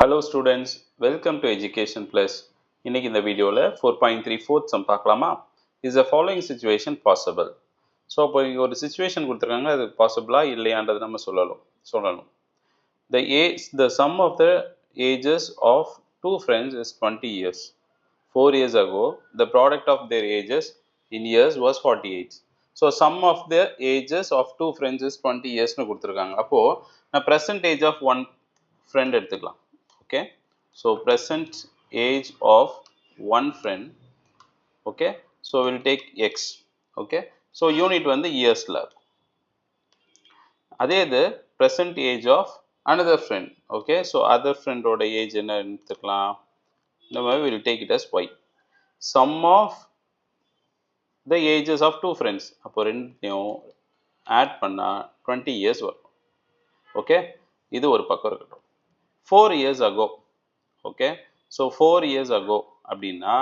Hello students, welcome to Education Plus. இன்னைக்கு இந்த வீடியோல 4.34 sum பார்க்கலாமா? Is the following situation possible? So அப்போ இங்க ஒரு situation கொடுத்திருக்காங்க, அது பாசிபிளா இல்லையான்றது நம்ம சொல்லணும். The sum of the ages of two friends is 20 years. 4 years ago, the product of their ages in years was 48. So sum of the ages of two friends is 20 years னு கொடுத்திருக்காங்க. அப்போ நான் present age of one friend எடுத்துக்கலாம். Okay, so present age of one friend. Okay, so we'll take x. Okay, so unit வந்து yearsல இருக்கும். அதே இது present age of another friend. Okay, so other friend ஓட age என்ன எடுத்துக்கலாம், நம்ம will take it as y. Sum of the ages of two friends, அப்போ ரெண்டையும் add பண்ணா 20 years வரும். Okay, இது ஒரு பக்கம் இருக்கட்டும். 4 years ago. Okay, so 4 years ago அப்படின்னா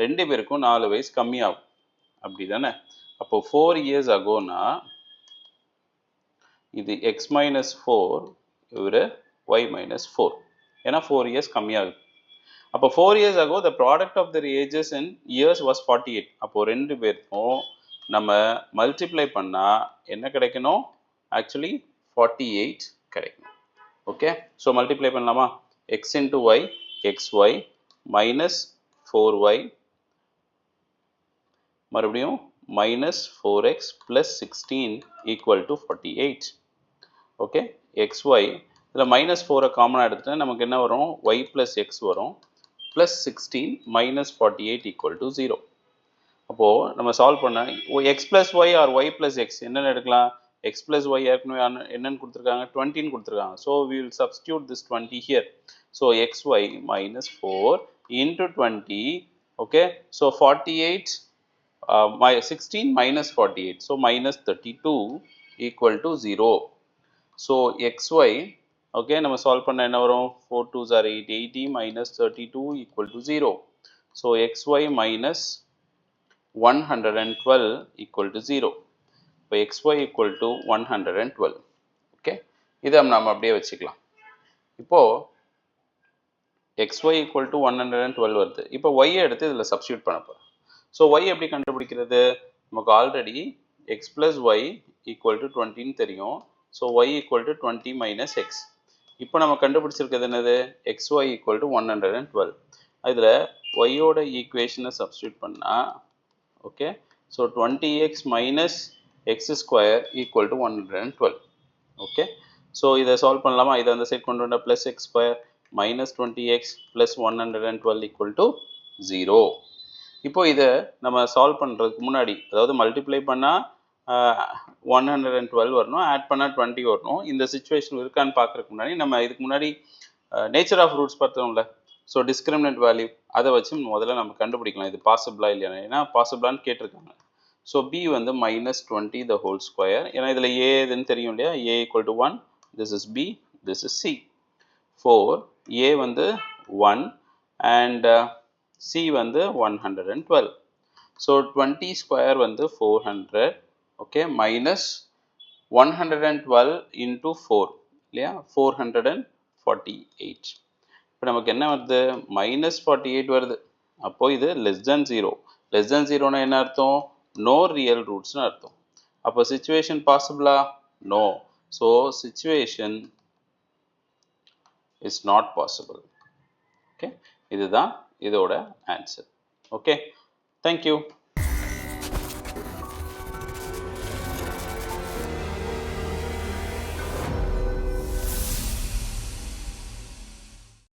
ரெண்டு பேருக்கும் 4 வயசு கம்மியாகும் அப்படிதானே. அப்போ 4 years ago னா இது x minus 4 இவரு y minus 4, ஏன்னா 4 years கம்மியாகுது. அப்போ 4 years ago the product of their ages in years was 48. அப்போ ரெண்டு பேருக்கும் நம்ம மல்டிப்ளை பண்ணா என்ன கிடைக்கணும், ஆக்சுவலி 48 கிடைக்கும். ஓகே, ஸோ மல்டிப்ளை பண்ணலாமா, x into y xy minus 4y மறுபடியும் minus 4x plus 16 equal to 48. Okay, xy இதில் minus 4 காமனாக எடுத்துட்டா நமக்கு என்ன வரும், y plus x வரும், plus 16 minus 48 equal to 0. அப்போது நம்ம சால்வ் பண்ண x plus y or y plus x என்னென்னு எடுக்கலாம், x plus y ஏற்கனவே என்னன்னு கொடுத்துருக்காங்க, 20 கொடுத்துருக்காங்க. So we will substitute this 20 here. So xy minus 4 into 20. Okay, so 48 16 minus 48, so minus 32 equal to 0. So xy, okay, நம்ம solve பண்ண என்ன வரும், 4 2s are 8, 80 minus 32 equal to 0. So xy minus 112 equal to 0. இப்போ xy equal to 112. Okay, இதை நம்ம அப்படியே வச்சுக்கலாம். இப்போ xy equal to 112 வருது. இப்போ y எடுத்து இதில் சப்ஸ்டியூட் பண்ண போகிறோம். ஸோ y எப்படி கண்டுபிடிக்கிறது, நமக்கு already x plus y equal to 20 தெரியும். So y equal to 20 minus x. இப்போ நம்ம கண்டுபிடிச்சிருக்கிறது என்னது, xy equal to 112. இதில் y ஓட ஈக்குவேஷனை சப்ஸ்டியூட் பண்ணால், okay, so 20x minus x square equal to 112. Okay, so இதை சால்வ் பண்ணலாமா, இதை அந்த சைட் கொண்டு வந்தா plus x square minus 20x plus 112 equal to 0. இப்போ இதை நம்ம சால்வ் பண்ணுறதுக்கு முன்னாடி, அதாவது மல்டிப்ளை பண்ணால் 112 வரணும், ஆட் பண்ணால் 20 வரணும். இந்த சிச்சுவேஷன் இருக்கான்னு பார்க்குறதுக்கு முன்னாடி நம்ம இதுக்கு முன்னாடி நேச்சர் ஆஃப் ரூட்ஸ் பார்த்தோம்ல, ஸோ டிஸ்கிரிமினன்ட் வேல்யூ அதை வச்சு முதல்ல நம்ம கண்டுபிடிக்கலாம் இது பாசிபிளா இல்லையா, ஏன்னா பாசிபிளான்னு கேட்டிருக்காங்க. ஸோ b வந்து minus 20 the whole square, ஏன்னா இதில் a இதுன்னு தெரியும் இல்லையா, a equal to 1, this is b, this is c. 4, a வந்து 1 and c வந்து 112. ஸோ 20 ஸ்கொயர் வந்து 400, ஓகே, மைனஸ் 112 into 4 இல்லையா, 448. இப்போ நமக்கு என்ன வருது, minus 48 வருது. அப்போ இது less than 0. less than 0 என்ன அர்த்தம், no real roots னு அர்த்தம். அப்போ situation possible-ஆ, no. So situation is not possible. Okay, இதுதான் இதோட answer. Okay, thank you.